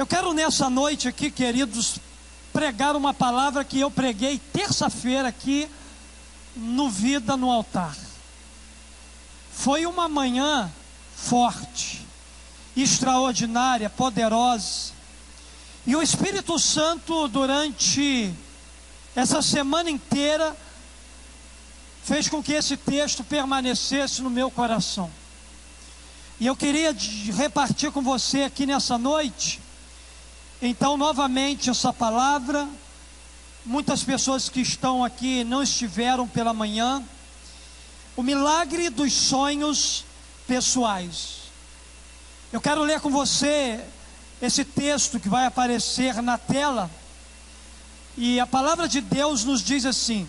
Eu quero nessa noite aqui, queridos, pregar uma palavra que eu preguei terça-feira aqui no Vida no Altar. Foi uma manhã forte, extraordinária, poderosa. E o Espírito Santo, durante essa semana inteira, fez com que esse texto permanecesse no meu coração. E eu queria repartir com você aqui nessa noite, então, novamente, essa palavra. Muitas pessoas que estão aqui não estiveram pela manhã. O milagre dos sonhos pessoais. Eu quero ler com você esse texto que vai aparecer na tela. E a palavra de Deus nos diz assim: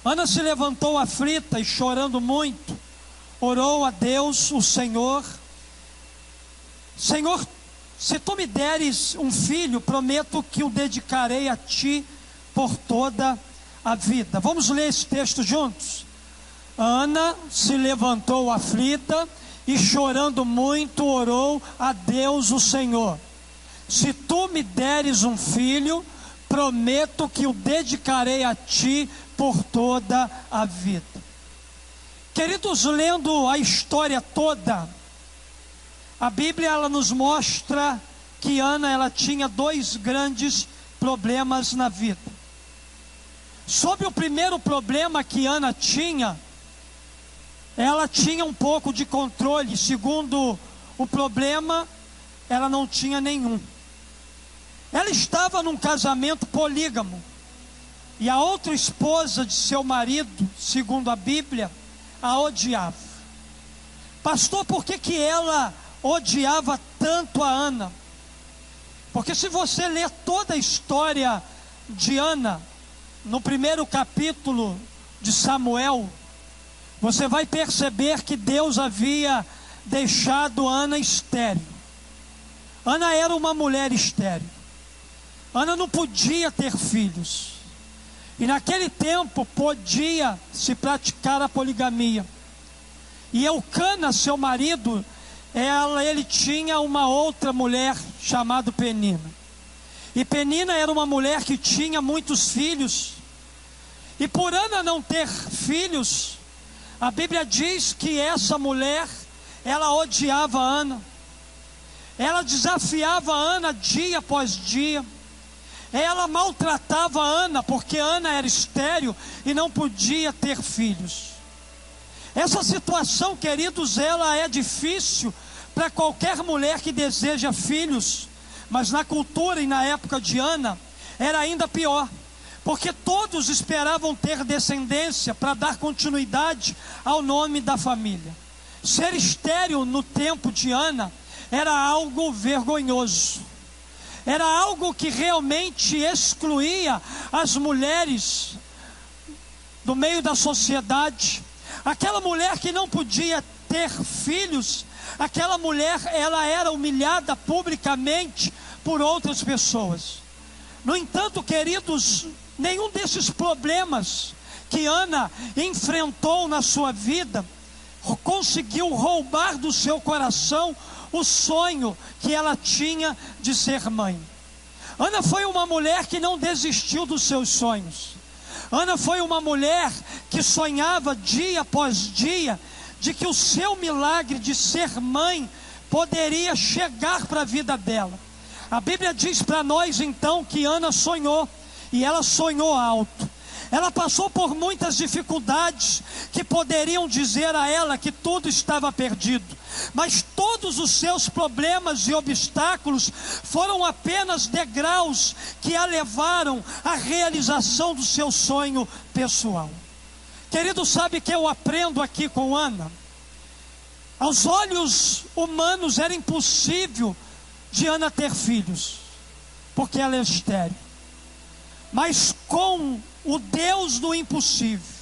Ana se levantou aflita e chorando muito, orou a Deus, o Senhor: Senhor, se tu me deres um filho, prometo que o dedicarei a ti por toda a vida. Vamos ler esse texto juntos? Ana se levantou aflita e chorando muito, orou a Deus, o Senhor: se tu me deres um filho, prometo que o dedicarei a ti por toda a vida. Queridos, lendo a história toda, a Bíblia ela nos mostra que Ana ela tinha dois grandes problemas na vida. Sobre o primeiro problema que Ana tinha, ela tinha um pouco de controle. Segundo o problema, ela não tinha nenhum. Ela estava num casamento polígamo, e a outra esposa de seu marido, segundo a Bíblia, a odiava. Pastor, por que ela odiava tanto a Ana? Porque se você ler toda a história de Ana, no primeiro capítulo de Samuel, você vai perceber que Deus havia deixado Ana estéril. Ana era uma mulher estéril. Ana não podia ter filhos. E naquele tempo podia se praticar a poligamia. E Eucana, seu marido, ele tinha uma outra mulher chamada Penina. E Penina era uma mulher que tinha muitos filhos. E por Ana não ter filhos, a Bíblia diz que essa mulher, ela odiava Ana. Ela desafiava Ana dia após dia. Ela maltratava Ana, porque Ana era estéril e não podia ter filhos. Essa situação, queridos, ela é difícil para qualquer mulher que deseja filhos. Mas na cultura e na época de Ana, era ainda pior. Porque todos esperavam ter descendência para dar continuidade ao nome da família. Ser estéril no tempo de Ana era algo vergonhoso. Era algo que realmente excluía as mulheres do meio da sociedade. Aquela mulher que não podia ter filhos, aquela mulher, ela era humilhada publicamente por outras pessoas. No entanto, queridos, nenhum desses problemas que Ana enfrentou na sua vida conseguiu roubar do seu coração o sonho que ela tinha de ser mãe. Ana foi uma mulher que não desistiu dos seus sonhos. Ana foi uma mulher que sonhava dia após dia de que o seu milagre de ser mãe poderia chegar para a vida dela. A Bíblia diz para nós então que Ana sonhou, e ela sonhou alto. Ela passou por muitas dificuldades que poderiam dizer a ela que tudo estava perdido. Mas todos os seus problemas e obstáculos foram apenas degraus que a levaram à realização do seu sonho pessoal. Querido, sabe que eu aprendo aqui com Ana? Aos olhos humanos era impossível de Ana ter filhos, porque ela é estéril. Mas com o Deus do impossível,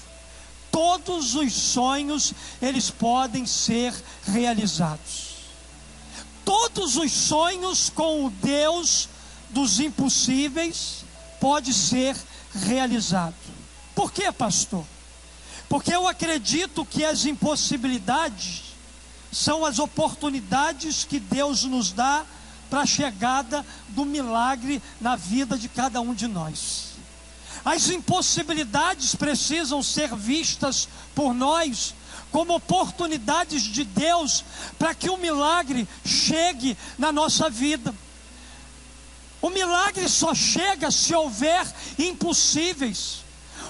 todos os sonhos, eles podem ser realizados. Todos os sonhos com o Deus dos impossíveis pode ser realizado. Por quê, pastor? Porque eu acredito que as impossibilidades são as oportunidades que Deus nos dá para a chegada do milagre na vida de cada um de nós. As impossibilidades precisam ser vistas por nós como oportunidades de Deus para que o milagre chegue na nossa vida. O milagre só chega se houver impossíveis.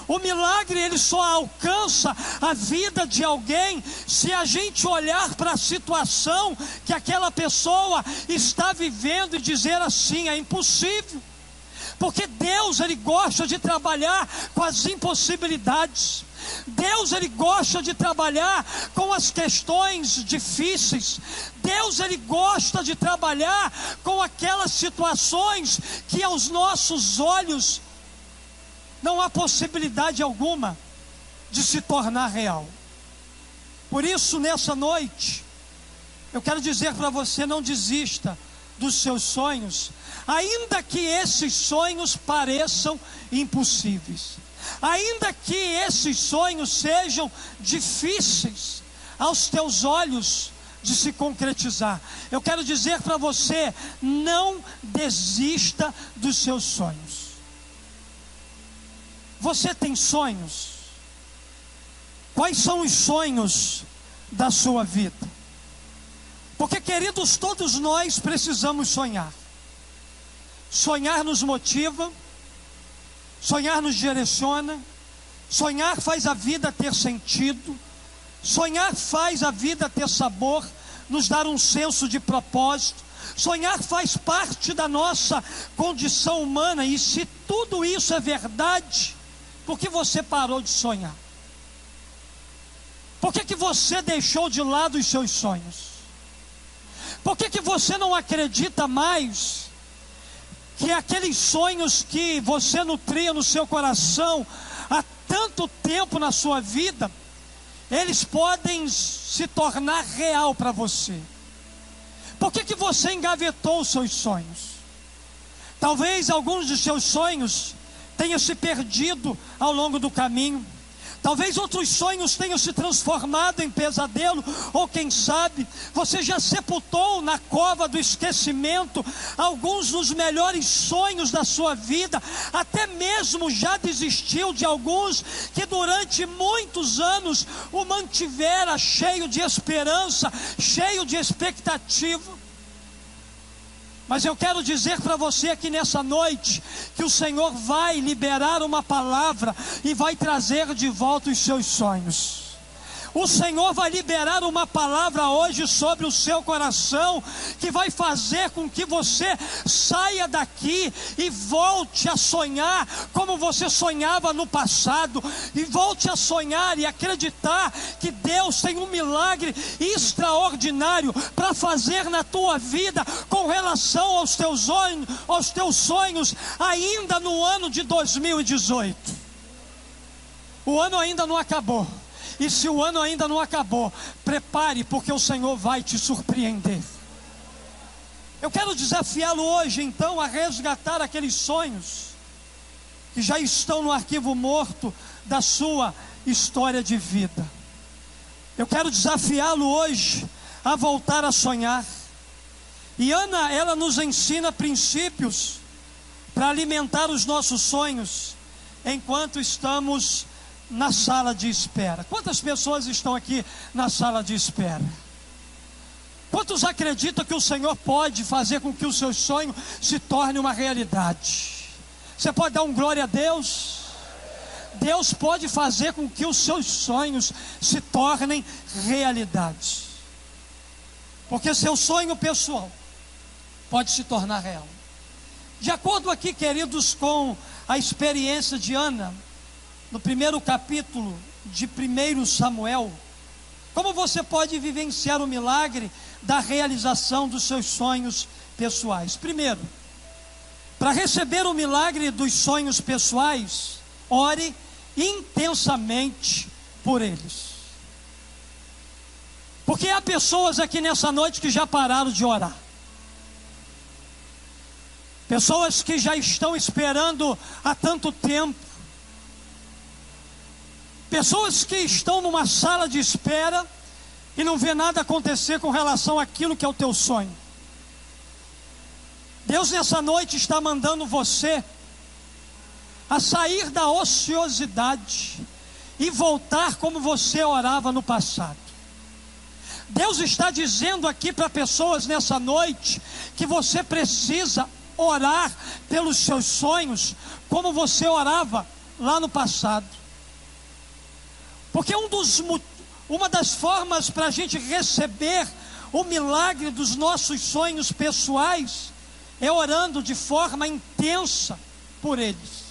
O milagre ele só alcança a vida de alguém se a gente olhar para a situação que aquela pessoa está vivendo e dizer assim: é impossível. Porque Deus ele gosta de trabalhar com as impossibilidades. Deus ele gosta de trabalhar com as questões difíceis. Deus ele gosta de trabalhar com aquelas situações que aos nossos olhos não há possibilidade alguma de se tornar real. Por isso, nessa noite, eu quero dizer para você: não desista dos seus sonhos, ainda que esses sonhos pareçam impossíveis, ainda que esses sonhos sejam difíceis aos teus olhos de se concretizar. Eu quero dizer para você: não desista dos seus sonhos. Você tem sonhos? Quais são os sonhos da sua vida? Porque, queridos, todos nós precisamos sonhar. Sonhar nos motiva, sonhar nos direciona, sonhar faz a vida ter sentido, sonhar faz a vida ter sabor, nos dar um senso de propósito. Sonhar faz parte da nossa condição humana. E se tudo isso é verdade, por que você parou de sonhar? Por que você deixou de lado os seus sonhos? Por que você não acredita mais que aqueles sonhos que você nutria no seu coração há tanto tempo na sua vida, eles podem se tornar real para você? Por que você engavetou os seus sonhos? Talvez alguns dos seus sonhos tenham se perdido ao longo do caminho. Talvez outros sonhos tenham se transformado em pesadelo, ou quem sabe, você já sepultou na cova do esquecimento alguns dos melhores sonhos da sua vida, até mesmo já desistiu de alguns que durante muitos anos o mantivera cheio de esperança, cheio de expectativa. Mas eu quero dizer para você aqui nessa noite que o Senhor vai liberar uma palavra e vai trazer de volta os seus sonhos. O Senhor vai liberar uma palavra hoje sobre o seu coração, que vai fazer com que você saia daqui e volte a sonhar como você sonhava no passado, e volte a sonhar e acreditar que Deus tem um milagre extraordinário para fazer na tua vida com relação aos teus sonhos ainda no ano de 2018. O ano ainda não acabou. E se o ano ainda não acabou, prepare, porque o Senhor vai te surpreender. Eu quero desafiá-lo hoje então a resgatar aqueles sonhos que já estão no arquivo morto da sua história de vida. Eu quero desafiá-lo hoje a voltar a sonhar. E Ana, ela nos ensina princípios para alimentar os nossos sonhos enquanto estamos na sala de espera. Quantas pessoas estão aqui na sala de espera? Quantos acreditam que o Senhor pode fazer com que o seu sonho se torne uma realidade? Você pode dar um glória a Deus? Deus pode fazer com que os seus sonhos se tornem realidade. Porque seu sonho pessoal pode se tornar real. De acordo aqui, queridos, com a experiência de Ana, no primeiro capítulo de 1 Samuel, como você pode vivenciar o milagre da realização dos seus sonhos pessoais? Primeiro, para receber o milagre dos sonhos pessoais, ore intensamente por eles. Porque há pessoas aqui nessa noite que já pararam de orar. Pessoas que já estão esperando há tanto tempo. Pessoas que estão numa sala de espera e não vê nada acontecer com relação àquilo que é o teu sonho. Deus nessa noite está mandando você a sair da ociosidade e voltar como você orava no passado. Deus está dizendo aqui para pessoas nessa noite que você precisa orar pelos seus sonhos como você orava lá no passado. Porque uma das formas para a gente receber o milagre dos nossos sonhos pessoais é orando de forma intensa por eles.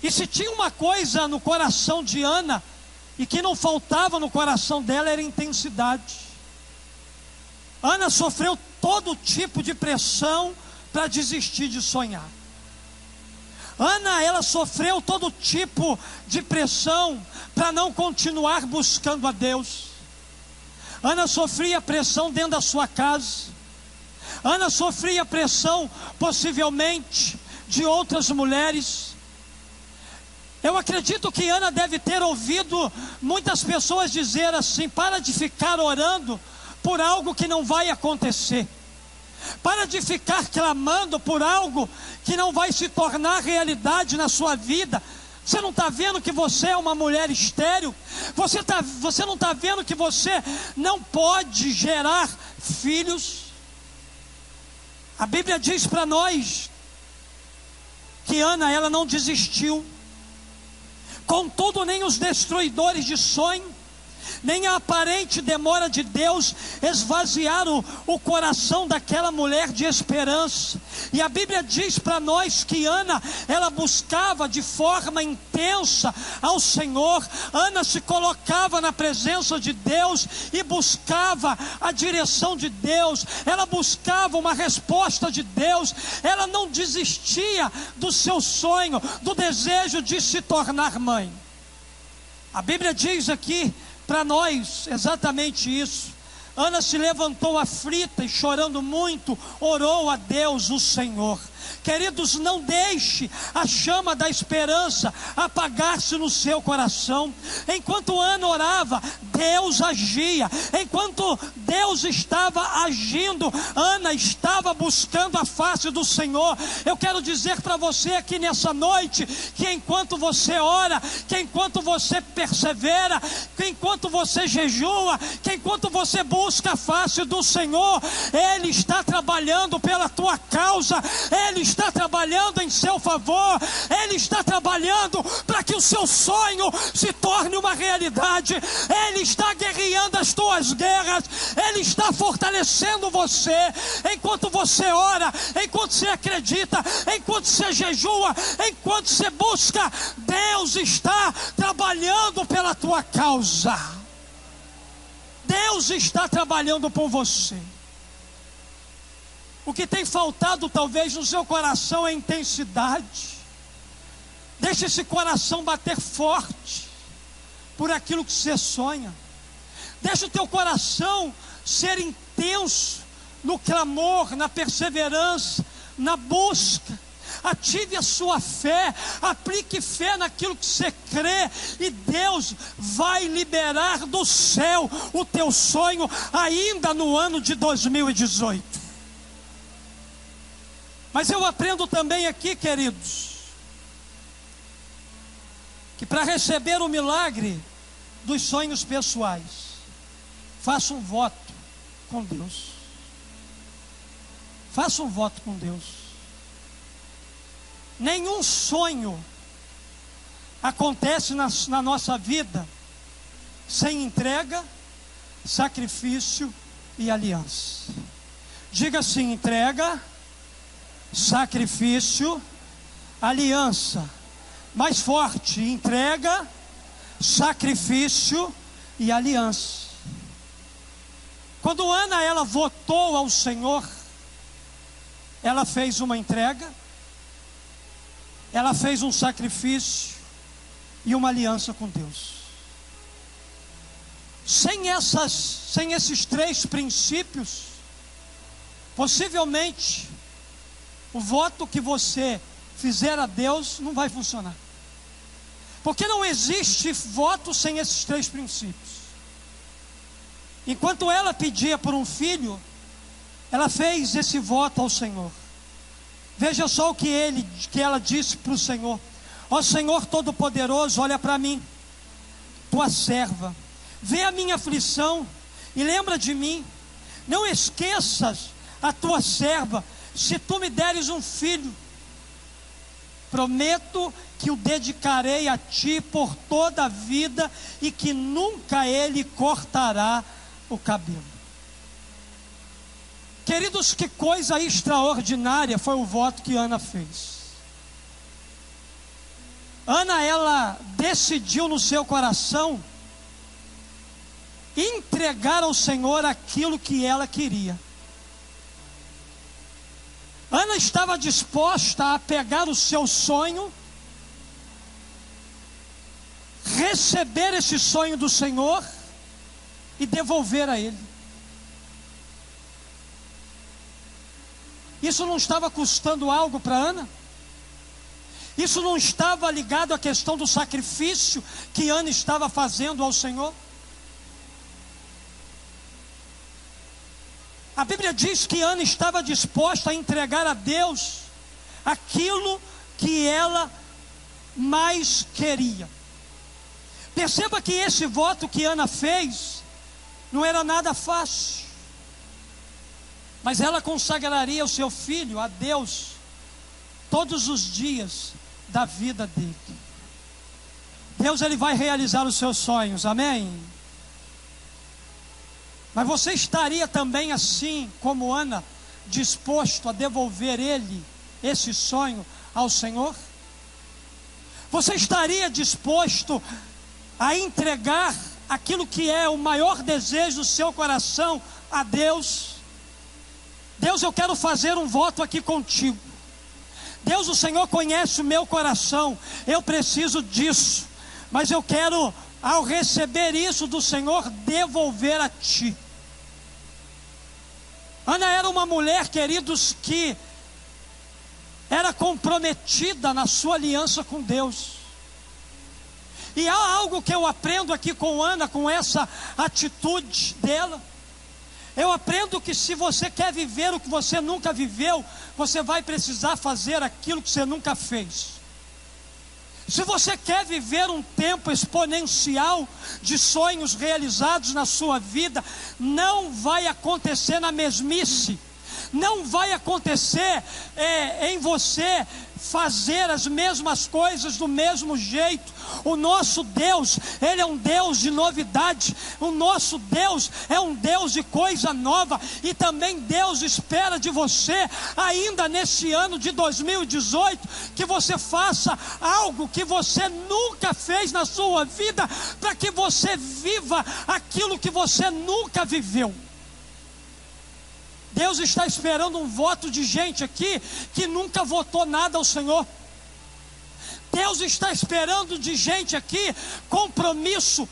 E se tinha uma coisa no coração de Ana e que não faltava no coração dela, era intensidade. Ana sofreu todo tipo de pressão para desistir de sonhar. Ana, ela sofreu todo tipo de pressão para não continuar buscando a Deus. Ana sofria pressão dentro da sua casa. Ana sofria pressão possivelmente de outras mulheres. Eu acredito que Ana deve ter ouvido muitas pessoas dizer assim: para de ficar orando por algo que não vai acontecer. Para de ficar clamando por algo que não vai se tornar realidade na sua vida. Você não está vendo que você é uma mulher estéril? Você não está vendo que você não pode gerar filhos? A Bíblia diz para nós que Ana, ela não desistiu. Contudo, nem os destruidores de sonho, nem a aparente demora de Deus esvaziaram o coração daquela mulher de esperança. E a Bíblia diz para nós que Ana, ela buscava de forma intensa ao Senhor. Ana se colocava na presença de Deus e buscava a direção de Deus. Ela buscava uma resposta de Deus. Ela não desistia do seu sonho, do desejo de se tornar mãe. A Bíblia diz aqui para nós exatamente isso. Ana se levantou aflita e chorando muito, orou a Deus o Senhor. Queridos, não deixe a chama da esperança apagar-se no seu coração. Enquanto Ana orava, Deus agia. Enquanto Deus estava agindo, Ana estava buscando a face do Senhor. Eu quero dizer para você aqui nessa noite, que enquanto você ora, que enquanto você persevera, que enquanto você jejua, que enquanto você busca a face do Senhor, Ele está trabalhando pela tua causa. Ele está trabalhando em seu favor. Ele está trabalhando para que o seu sonho se torne uma realidade. Ele está guerreando as tuas guerras. Ele está fortalecendo você. Enquanto você ora, enquanto você acredita, enquanto você jejua, enquanto você busca, Deus está trabalhando pela tua causa. Deus está trabalhando por você. O que tem faltado talvez no seu coração é intensidade. Deixe esse coração bater forte por aquilo que você sonha. Deixe o teu coração ser intenso no clamor, na perseverança, na busca. Ative a sua fé, aplique fé naquilo que você crê, e Deus vai liberar do céu o teu sonho ainda no ano de 2018. Mas eu aprendo também aqui, queridos, que para receber o milagre dos sonhos pessoais, faça um voto com Deus. Faça um voto com Deus. Nenhum sonho acontece na nossa vida sem entrega, sacrifício e aliança. Diga assim: entrega, sacrifício, aliança. Mais forte: entrega, sacrifício e aliança. Quando Ana, ela votou ao Senhor, ela fez uma entrega, ela fez um sacrifício e uma aliança com Deus. Sem esses três princípios, possivelmente o voto que você fizer a Deus não vai funcionar. Porque não existe voto sem esses três princípios. Enquanto ela pedia por um filho, ela fez esse voto ao Senhor. Veja só o que ela disse para o Senhor: ó Senhor Todo-Poderoso, olha para mim, tua serva, vê a minha aflição e lembra de mim. Não esqueças a tua serva. Se tu me deres um filho, prometo que o dedicarei a ti por toda a vida e que nunca ele cortará o cabelo. Queridos, que coisa extraordinária foi o voto que Ana fez. Ana, ela decidiu no seu coração entregar ao Senhor aquilo que ela queria. Ana estava disposta a pegar o seu sonho, receber esse sonho do Senhor e devolver a Ele. Isso não estava custando algo para Ana? Isso não estava ligado à questão do sacrifício que Ana estava fazendo ao Senhor? A Bíblia diz que Ana estava disposta a entregar a Deus aquilo que ela mais queria. Perceba que esse voto que Ana fez não era nada fácil. Mas ela consagraria o seu filho a Deus todos os dias da vida dele. Deus, ele vai realizar os seus sonhos, amém? Mas você estaria também assim como Ana, disposto a devolver esse sonho ao Senhor? Você estaria disposto a entregar aquilo que é o maior desejo do seu coração a Deus? Deus, eu quero fazer um voto aqui contigo. Deus, o Senhor conhece o meu coração, eu preciso disso, mas eu quero, ao receber isso do Senhor, devolver a Ti. Ana era uma mulher, queridos, que era comprometida na sua aliança com Deus. E há algo que eu aprendo aqui com Ana, com essa atitude dela. Eu aprendo que se você quer viver o que você nunca viveu, você vai precisar fazer aquilo que você nunca fez. Se você quer viver um tempo exponencial de sonhos realizados na sua vida, não vai acontecer na mesmice. Não vai acontecer em você fazer as mesmas coisas do mesmo jeito. O nosso Deus, Ele é um Deus de novidade. O nosso Deus é um Deus de coisa nova. E também Deus espera de você, ainda nesse ano de 2018, que você faça algo que você nunca fez na sua vida, para que você viva aquilo que você nunca viveu. Deus está esperando um voto de gente aqui que nunca votou nada ao Senhor. Deus está esperando de gente aqui compromisso.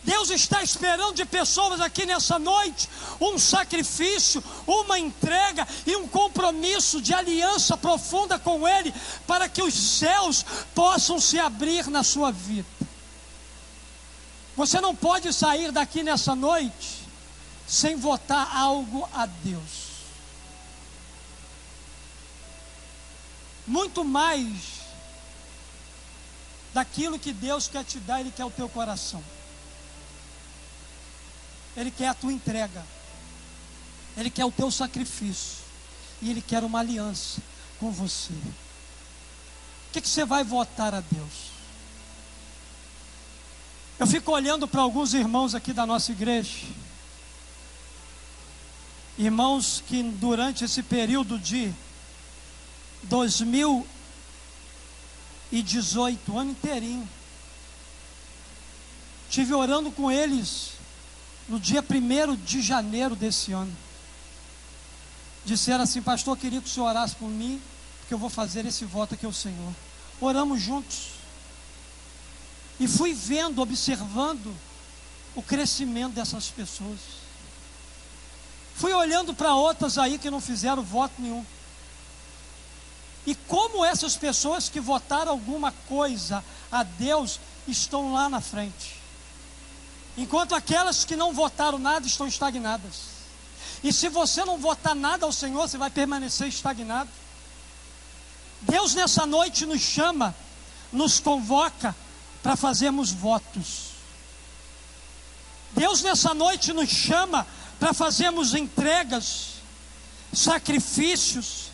Deus está esperando de pessoas aqui nessa noite um sacrifício, uma entrega e um compromisso de aliança profunda com Ele, para que os céus possam se abrir na sua vida. Você não pode sair daqui nessa noite sem votar algo a Deus. Muito mais daquilo que Deus quer te dar, Ele quer o teu coração. Ele quer a tua entrega. Ele quer o teu sacrifício. E Ele quer uma aliança com você. O que você vai votar a Deus? Eu fico olhando para alguns irmãos aqui da nossa igreja. Irmãos que durante esse período de 2018, o ano inteirinho, estive orando com eles no dia 1º de janeiro desse ano. Disseram assim: pastor, eu queria que o senhor orasse por mim, porque eu vou fazer esse voto aqui ao Senhor. Oramos juntos. E fui vendo, observando o crescimento dessas pessoas. Fui olhando para outras aí que não fizeram voto nenhum. E como essas pessoas que votaram alguma coisa a Deus estão lá na frente. enquanto aquelas que não votaram nada estão estagnadas. E se você não votar nada ao Senhor, você vai permanecer estagnado. Deus nessa noite nos chama, nos convoca para fazermos votos. Deus nessa noite nos chama para fazermos entregas, sacrifícios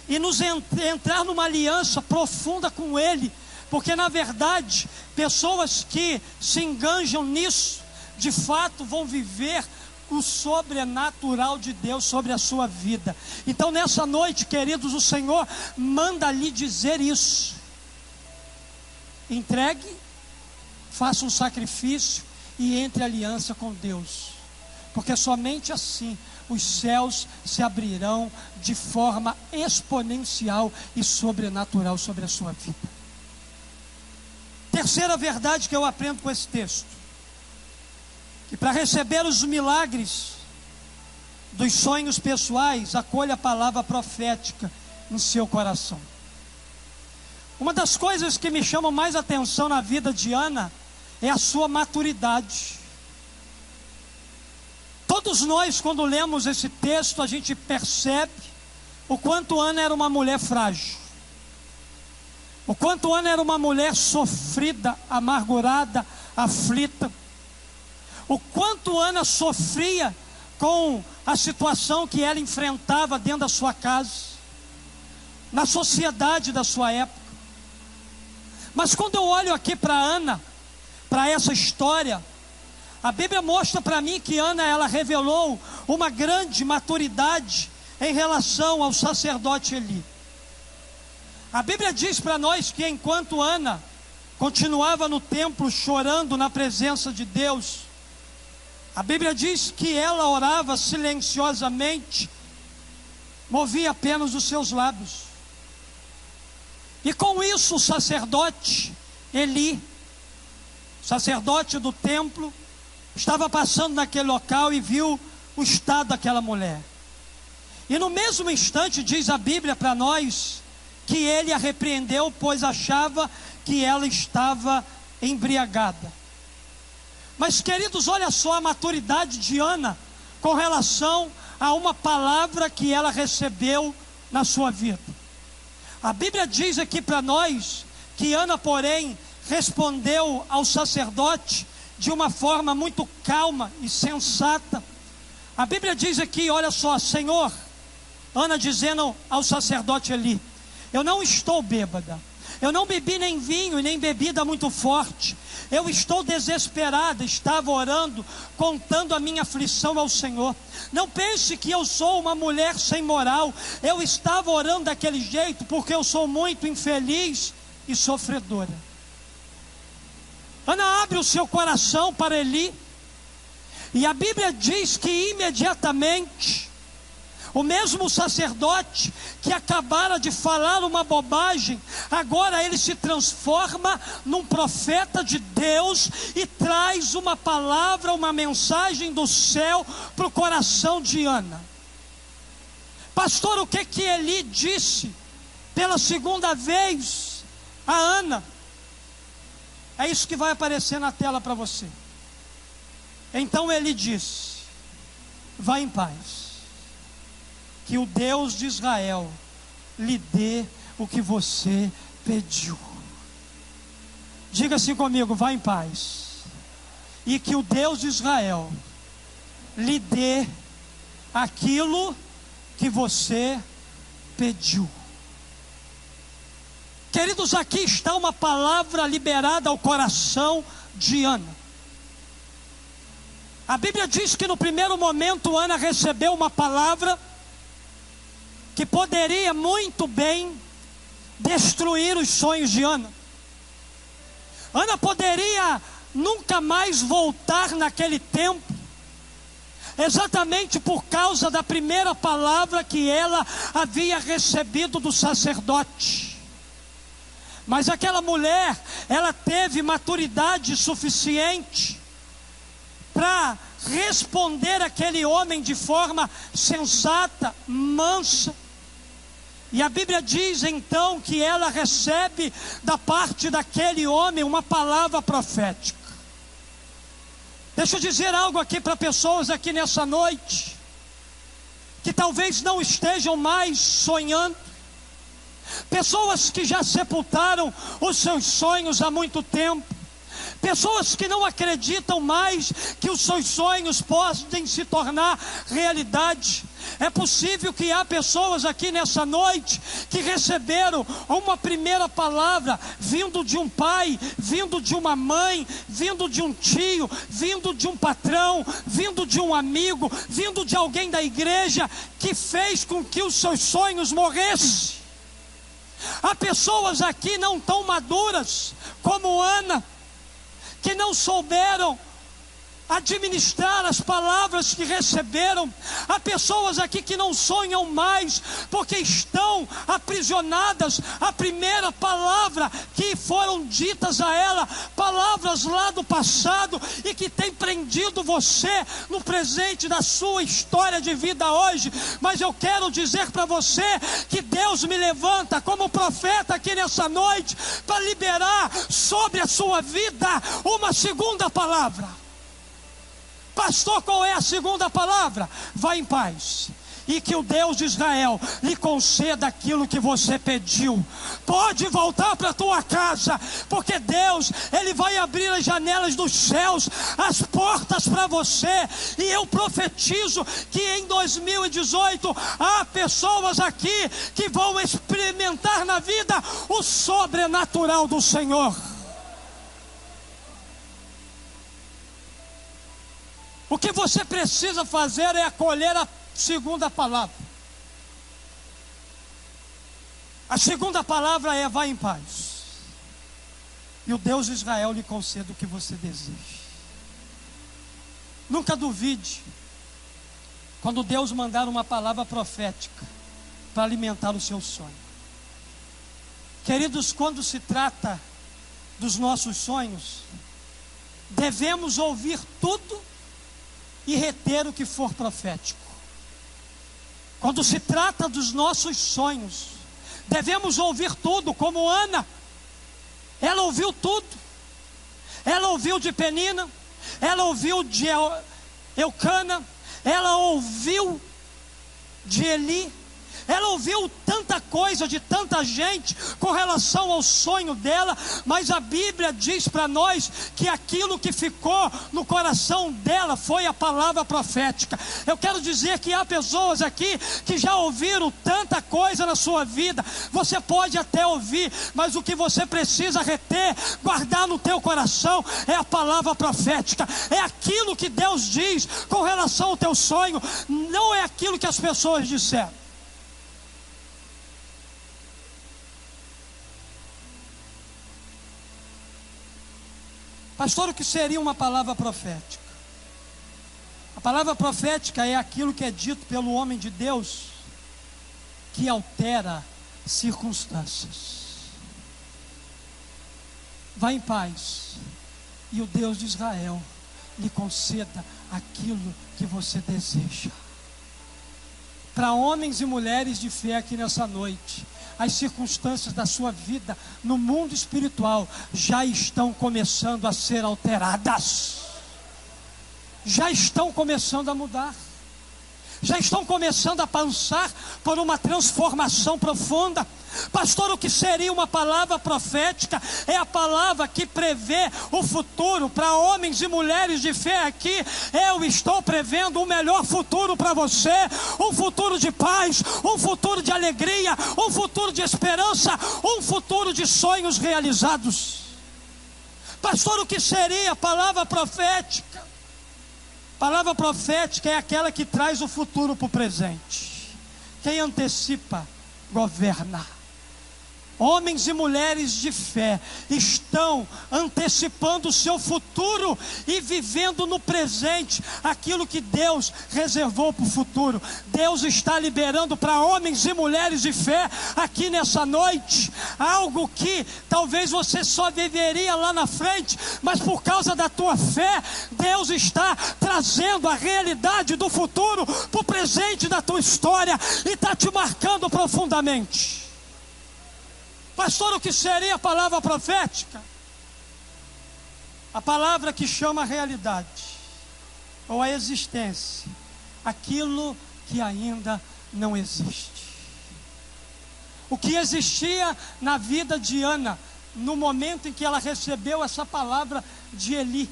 e nos entrar numa aliança profunda com Ele, porque na verdade, pessoas que se enganjam nisso, de fato vão viver o sobrenatural de Deus sobre a sua vida. Então nessa noite, queridos, o Senhor manda lhe dizer isso: entregue, faça um sacrifício e entre em aliança com Deus, porque somente assim os céus se abrirão de forma exponencial e sobrenatural sobre a sua vida. Terceira verdade que eu aprendo com esse texto: que para receber os milagres dos sonhos pessoais, acolha a palavra profética em seu coração. Uma das coisas que me chamam mais atenção na vida de Ana é a sua maturidade. Todos nós, quando lemos esse texto, a gente percebe o quanto Ana era uma mulher frágil, o quanto Ana era uma mulher sofrida, amargurada, aflita, o quanto Ana sofria com a situação que ela enfrentava dentro da sua casa, na sociedade da sua época. Mas quando eu olho aqui para Ana, para essa história, a Bíblia mostra para mim que Ana, ela revelou uma grande maturidade em relação ao sacerdote Eli. A Bíblia diz para nós que enquanto Ana continuava no templo chorando na presença de Deus, a Bíblia diz que ela orava silenciosamente, movia apenas os seus lábios. E com isso o sacerdote Eli, sacerdote do templo, estava passando naquele local e viu o estado daquela mulher. E no mesmo instante diz a Bíblia para nós que ele a repreendeu, pois achava que ela estava embriagada. Mas queridos, olha só a maturidade de Ana com relação a uma palavra que ela recebeu na sua vida. A Bíblia diz aqui para nós que Ana, porém, respondeu ao sacerdote de uma forma muito calma e sensata. A Bíblia diz aqui, olha só: Senhor, Ana dizendo ao sacerdote Eli, eu não estou bêbada, eu não bebi nem vinho e nem bebida muito forte, eu estou desesperada, estava orando, contando a minha aflição ao Senhor. Não pense que eu sou uma mulher sem moral, eu estava orando daquele jeito porque eu sou muito infeliz e sofredora. Ana abre o seu coração para Eli, e a Bíblia diz que imediatamente o mesmo sacerdote que acabara de falar uma bobagem, agora ele se transforma num profeta de Deus e traz uma palavra, uma mensagem do céu para o coração de Ana. Pastor, o que Eli disse pela segunda vez a Ana? É isso que vai aparecer na tela para você. Então ele disse: vá em paz, que o Deus de Israel lhe dê o que você pediu. Diga assim comigo: vá em paz, e que o Deus de Israel lhe dê aquilo que você pediu. Queridos, aqui está uma palavra liberada ao coração de Ana. A Bíblia diz que no primeiro momento Ana recebeu uma palavra que poderia muito bem destruir os sonhos de Ana. Ana poderia nunca mais voltar naquele tempo, exatamente por causa da primeira palavra que ela havia recebido do sacerdote. Mas aquela mulher, ela teve maturidade suficiente para responder aquele homem de forma sensata, mansa. E a Bíblia diz então que ela recebe da parte daquele homem uma palavra profética. Deixa eu dizer algo aqui para pessoas aqui nessa noite, que talvez não estejam mais sonhando, pessoas que já sepultaram os seus sonhos há muito tempo, pessoas que não acreditam mais que os seus sonhos podem se tornar realidade. É possível que há pessoas aqui nessa noite que receberam uma primeira palavra vindo de um pai, vindo de uma mãe, vindo de um tio, vindo de um patrão, vindo de um amigo, vindo de alguém da igreja, que fez com que os seus sonhos morressem. Há pessoas aqui não tão maduras como Ana, que não souberam administrar as palavras que receberam. Há pessoas aqui que não sonham mais, porque estão aprisionadas à primeira palavra que foram ditas a ela, palavras lá do passado, e que tem prendido você no presente da sua história de vida hoje. Mas eu quero dizer para você que Deus me levanta como profeta aqui nessa noite, para liberar sobre a sua vida uma segunda palavra. Pastor, qual é a segunda palavra? Vá em paz, e que o Deus de Israel lhe conceda aquilo que você pediu. Pode voltar para a tua casa, porque Deus, Ele vai abrir as janelas dos céus, as portas para você. E eu profetizo que em 2018 há pessoas aqui que vão experimentar na vida o sobrenatural do Senhor. O que você precisa fazer é acolher a segunda palavra. A segunda palavra é: vá em paz, e o Deus de Israel lhe conceda o que você deseja. Nunca duvide quando Deus mandar uma palavra profética para alimentar o seu sonho. Queridos, quando se trata dos nossos sonhos, devemos ouvir tudo e reter o que for profético. Quando se trata dos nossos sonhos, devemos ouvir tudo, como Ana. Ela ouviu tudo. Ela ouviu de Penina, ela ouviu de Eucana, ela ouviu de Eli, ela ouviu tanta coisa de tanta gente com relação ao sonho dela, mas a Bíblia diz para nós que aquilo que ficou no coração dela foi a palavra profética. Eu quero dizer que há pessoas aqui que já ouviram tanta coisa na sua vida. Você pode até ouvir, mas o que você precisa reter, guardar no teu coração, é a palavra profética. É aquilo que Deus diz com relação ao teu sonho, não é aquilo que as pessoas disseram. Pastor, o que seria uma palavra profética? A palavra profética é aquilo que é dito pelo homem de Deus, que altera circunstâncias. Vá em paz, e o Deus de Israel lhe conceda aquilo que você deseja. Para homens e mulheres de fé aqui nessa noite, as circunstâncias da sua vida no mundo espiritual já estão começando a ser alteradas, já estão começando a mudar, já estão começando a passar por uma transformação profunda. Pastor, o que seria uma palavra profética? É a palavra que prevê o futuro. Para homens e mulheres de fé aqui, eu estou prevendo um melhor futuro para você, um futuro de paz, um futuro de alegria, um futuro de esperança, um futuro de sonhos realizados. Pastor, o que seria a palavra profética? Palavra profética é aquela que traz o futuro para o presente. Quem antecipa, governa. Homens e mulheres de fé estão antecipando o seu futuro e vivendo no presente aquilo que Deus reservou para o futuro. Deus está liberando para homens e mulheres de fé aqui nessa noite algo que talvez você só viveria lá na frente, mas por causa da tua fé, Deus está trazendo a realidade do futuro para o presente da tua história e está te marcando profundamente. Pastor, o que seria a palavra profética? A palavra que chama a realidade. ou a existência aquilo que ainda não existe. O que existia na vida de Ana, no momento em que ela recebeu essa palavra de Eli,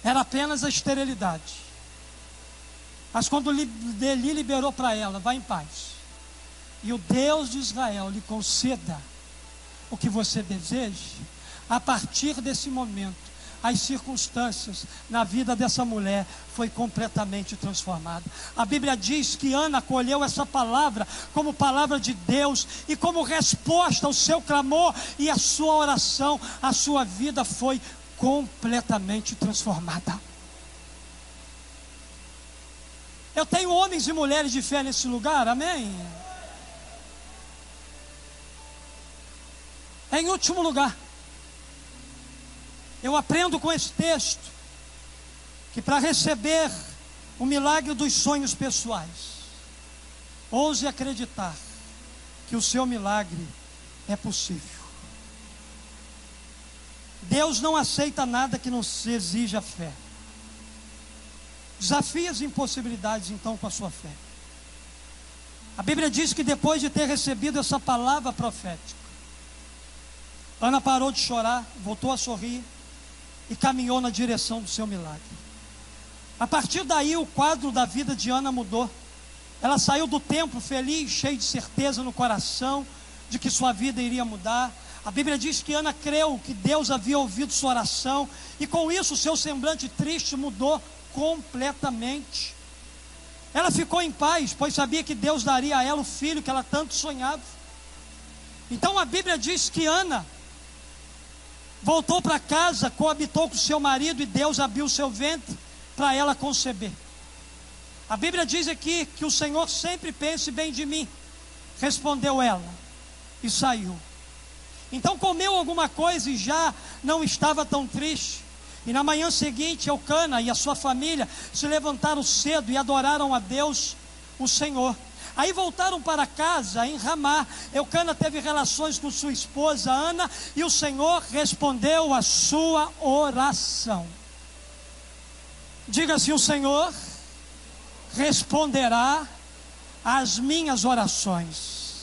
era apenas a esterilidade. Mas quando Eli liberou para ela, vá em paz, e o Deus de Israel lhe conceda o que você deseja, a partir desse momento, as circunstâncias na vida dessa mulher foi completamente transformada. A Bíblia diz que Ana acolheu essa palavra como palavra de Deus e como resposta ao seu clamor e à sua oração, a sua vida foi completamente transformada. Eu tenho homens e mulheres de fé nesse lugar, amém? Em último lugar, eu aprendo com esse texto que para receber o milagre dos sonhos pessoais, ouse acreditar que o seu milagre é possível. Deus não aceita nada que não se exija fé. Desafie as impossibilidades então com a sua fé. A Bíblia diz que depois de ter recebido essa palavra profética, Ana parou de chorar, voltou a sorrir e caminhou na direção do seu milagre. A partir daí o quadro da vida de Ana mudou. Ela saiu do templo feliz, cheia de certeza no coração de que sua vida iria mudar. A Bíblia diz que Ana creu que Deus havia ouvido sua oração, e com isso o seu semblante triste mudou completamente. Ela ficou em paz, pois sabia que Deus daria a ela o filho que ela tanto sonhava. Então a Bíblia diz que Ana voltou para casa, coabitou com seu marido, e Deus abriu o seu ventre para ela conceber. A Bíblia diz aqui que o Senhor sempre pense bem de mim, respondeu ela, e saiu. Então comeu alguma coisa e já não estava tão triste. E na manhã seguinte, Eucana e a sua família se levantaram cedo e adoraram a Deus, o Senhor. Aí voltaram para casa em Ramá. Eucana teve relações com sua esposa Ana, e o Senhor respondeu a sua oração. Diga assim: o Senhor responderá às minhas orações.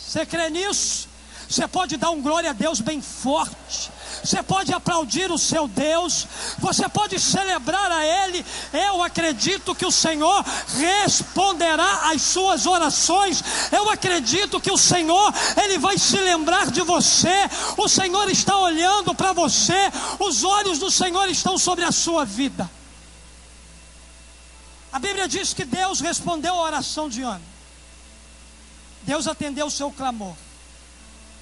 Você crê nisso? Você pode dar um glória a Deus bem forte. Você pode aplaudir o seu Deus. Você pode celebrar a Ele. Eu acredito que o Senhor responderá às suas orações. Eu acredito que o Senhor, Ele vai se lembrar de você. O Senhor está olhando para você. Os olhos do Senhor estão sobre a sua vida. A Bíblia diz que Deus respondeu a oração de Ana. Deus atendeu o seu clamor.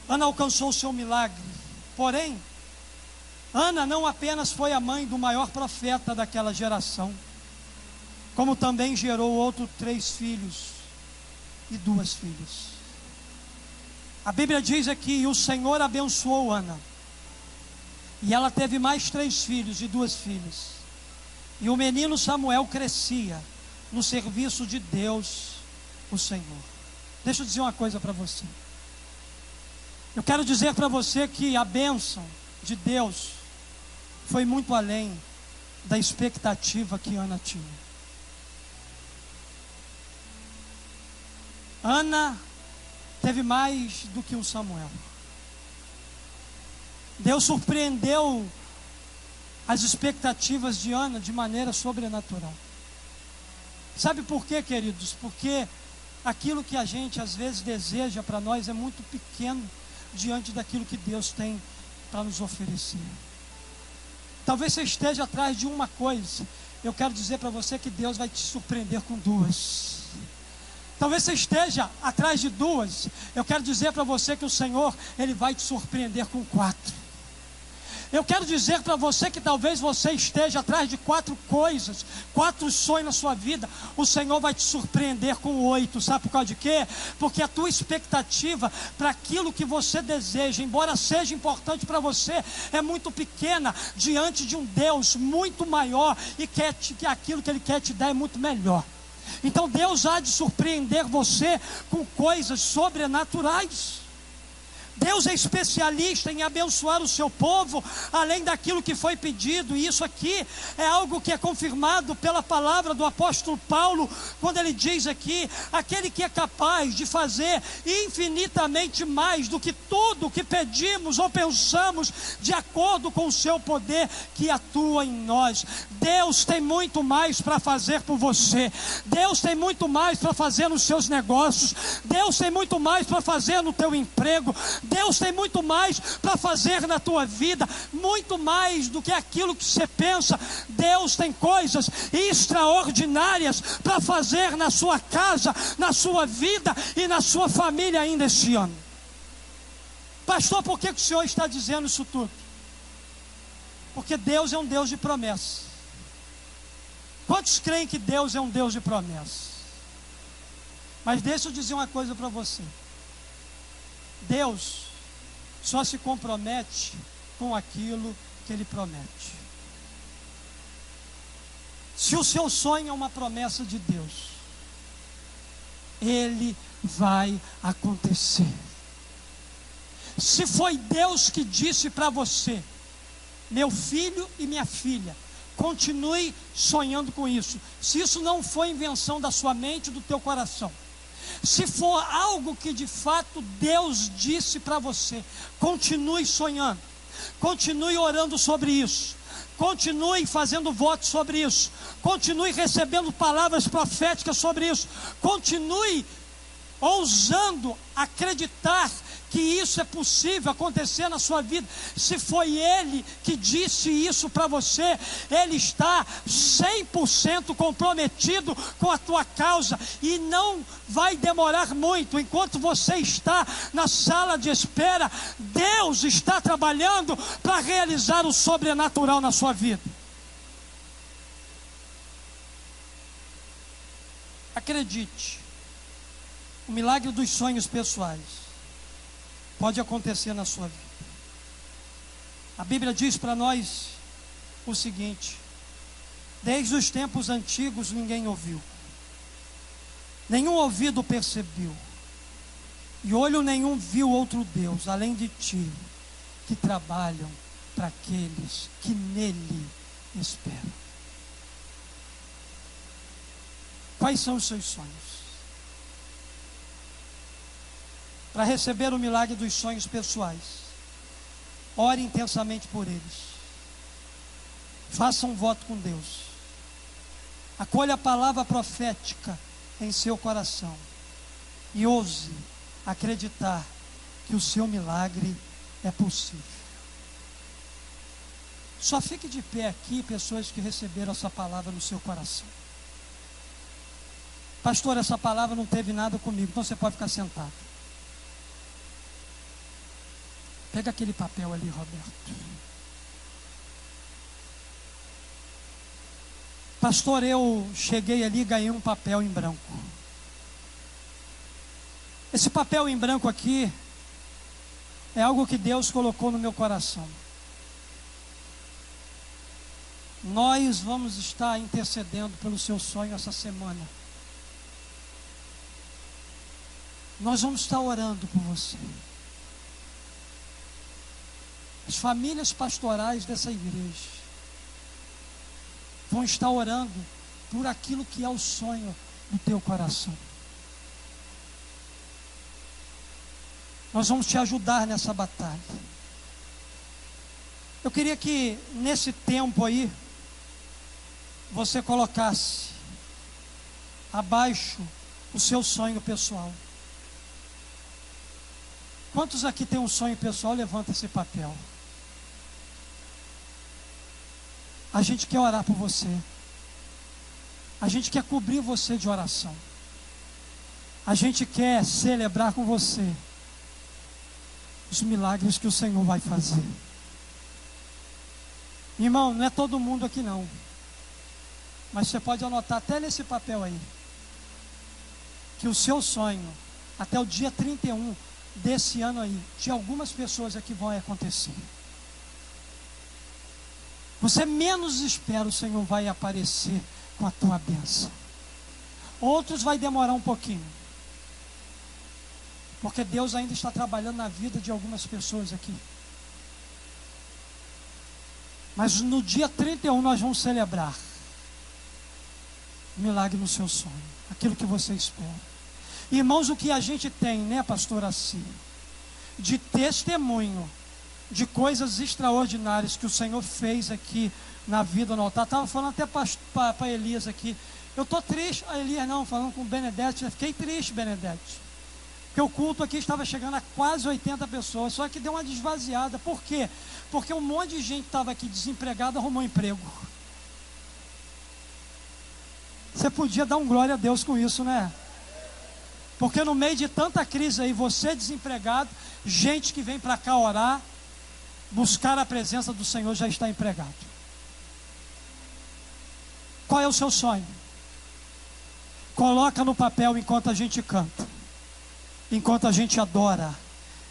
Ana alcançou o seu milagre. Porém, Ana não apenas foi a mãe do maior profeta daquela geração, como também gerou outros 3 filhos e 2 filhas. A Bíblia diz aqui: o Senhor abençoou Ana, e ela teve mais 3 filhos e 2 filhas. E o menino Samuel crescia no serviço de Deus, o Senhor. Deixa eu dizer uma coisa para você. Eu quero dizer para você que a bênção de Deus foi muito além da expectativa que Ana tinha. Ana teve mais do que um Samuel. Deus surpreendeu as expectativas de Ana de maneira sobrenatural. Sabe por quê, queridos? Porque aquilo que a gente às vezes deseja para nós é muito pequeno diante daquilo que Deus tem para nos oferecer. Talvez você esteja atrás de uma coisa. Eu quero dizer para você que Deus vai te surpreender com 2. Talvez você esteja atrás de 2. Eu quero dizer para você que o Senhor, Ele vai te surpreender com 4. Eu quero dizer para você que talvez você esteja atrás de 4 coisas, 4 sonhos na sua vida. O Senhor vai te surpreender com 8. Sabe por causa de quê? Porque a tua expectativa para aquilo que você deseja, embora seja importante para você, é muito pequena diante de um Deus muito maior, e que aquilo que Ele quer te dar é muito melhor. Então Deus há de surpreender você com coisas sobrenaturais. Deus é especialista em abençoar o seu povo, além daquilo que foi pedido. E isso aqui é algo que é confirmado pela palavra do apóstolo Paulo, quando ele diz aqui: aquele que é capaz de fazer infinitamente mais do que tudo que pedimos ou pensamos, de acordo com o seu poder que atua em nós. Deus tem muito mais para fazer por você. Deus tem muito mais para fazer nos seus negócios. Deus tem muito mais para fazer no teu emprego. Deus tem muito mais para fazer na tua vida, muito mais do que aquilo que você pensa. Deus tem coisas extraordinárias para fazer na sua casa, na sua vida e na sua família ainda este ano. Pastor, por que o senhor está dizendo isso tudo? Porque Deus é um Deus de promessa. Quantos creem que Deus é um Deus de promessa? Mas deixa eu dizer uma coisa para você. Deus só se compromete com aquilo que Ele promete. Se o seu sonho é uma promessa de Deus, ele vai acontecer. Se foi Deus que disse para você: meu filho e minha filha, continue sonhando com isso. Se isso não foi invenção da sua mente, do teu coração, se for algo que de fato Deus disse para você, continue sonhando, continue orando sobre isso, continue fazendo votos sobre isso, continue recebendo palavras proféticas sobre isso, continue ousando acreditar que isso é possível acontecer na sua vida. Se foi Ele que disse isso para você, Ele está 100% comprometido com a tua causa, e não vai demorar muito. Enquanto você está na sala de espera, Deus está trabalhando para realizar o sobrenatural na sua vida. Acredite, o milagre dos sonhos pessoais pode acontecer na sua vida. A Bíblia diz para nós o seguinte: desde os tempos antigos ninguém ouviu, nenhum ouvido percebeu, e olho nenhum viu outro Deus além de ti, que trabalham para aqueles que nele esperam. Quais são os seus sonhos? Para receber o milagre dos sonhos pessoais, ore intensamente por eles. Faça um voto com Deus. Acolha a palavra profética em seu coração e ouse acreditar que o seu milagre é possível. Só fique de pé aqui, pessoas que receberam essa palavra no seu coração. Pastor, essa palavra não teve nada comigo, então você pode ficar sentado. Pega aquele papel ali, Roberto. Pastor, eu cheguei ali e ganhei um papel em branco. Esse papel em branco aqui é algo que Deus colocou no meu coração. Nós vamos estar intercedendo pelo seu sonho essa semana. Nós vamos estar orando por você. As famílias pastorais dessa igreja vão estar orando por aquilo que é o sonho do teu coração. Nós vamos te ajudar nessa batalha. Eu queria que nesse tempo aí você colocasse abaixo o seu sonho pessoal. Quantos aqui tem um sonho pessoal? Levanta esse papel. A gente quer orar por você. A gente quer cobrir você de oração. A gente quer celebrar com você os milagres que o Senhor vai fazer. Irmão, não é todo mundo aqui não, mas você pode anotar até nesse papel aí, que o seu sonho, até o dia 31 desse ano aí, de algumas pessoas aqui vai acontecer. Você menos espera, o Senhor vai aparecer com a tua bênção. Outros vai demorar um pouquinho. Porque Deus ainda está trabalhando na vida de algumas pessoas aqui. Mas no dia 31 nós vamos celebrar o milagre no seu sonho, aquilo que você espera. Irmãos, o que a gente tem, né, pastor Assi, de testemunho, de coisas extraordinárias que o Senhor fez aqui na vida no altar. Estava falando até para Elias aqui. Eu estou triste, a Elias não, falando com o Benedete, fiquei triste, Benedete. Porque o culto aqui estava chegando a quase 80 pessoas, só que deu uma desvaziada. Por quê? Porque um monte de gente que estava aqui desempregada arrumou emprego. Você podia dar um glória a Deus com isso, né? Porque no meio de tanta crise aí, você desempregado, gente que vem para cá orar, buscar a presença do Senhor, já está empregado. Qual é o seu sonho? Coloca no papel enquanto a gente canta, enquanto a gente adora,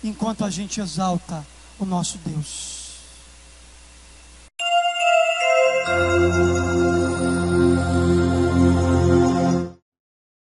enquanto a gente exalta o nosso Deus.